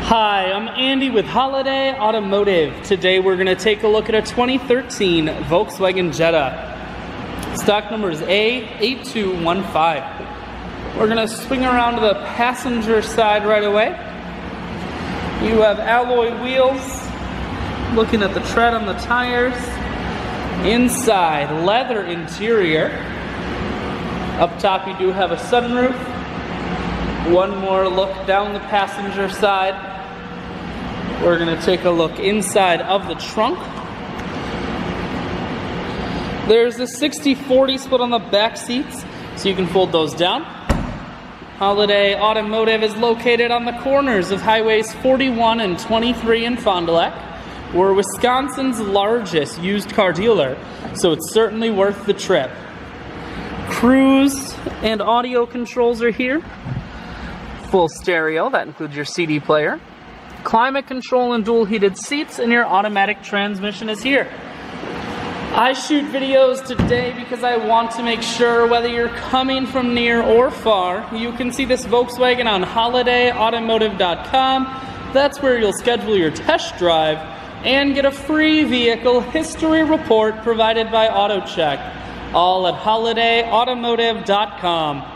Hi, I'm Andy with Holiday Automotive. Today we're going to take a look at a 2013 Volkswagen Jetta. Stock number is A8215. We're going to swing around to the passenger side right away. You have alloy wheels. Looking at the tread on the tires. Inside, leather interior. Up top you do have a sunroof. One more look down the passenger side. We're going to take a look inside of the trunk. There's a 60-40 split on the back seats, so you can fold those down. Holiday Automotive is located on the corners of highways 41 and 23 in Fond du Lac. We're Wisconsin's largest used car dealer, so it's certainly worth the trip. Cruise and audio controls are here. Full stereo, that includes your CD player. Climate control and dual heated seats, and your automatic transmission is here. I shoot videos today because I want to make sure whether you're coming from near or far, you can see this Volkswagen on holidayautomotive.com. That's where you'll schedule your test drive and get a free vehicle history report provided by AutoCheck. All at holidayautomotive.com.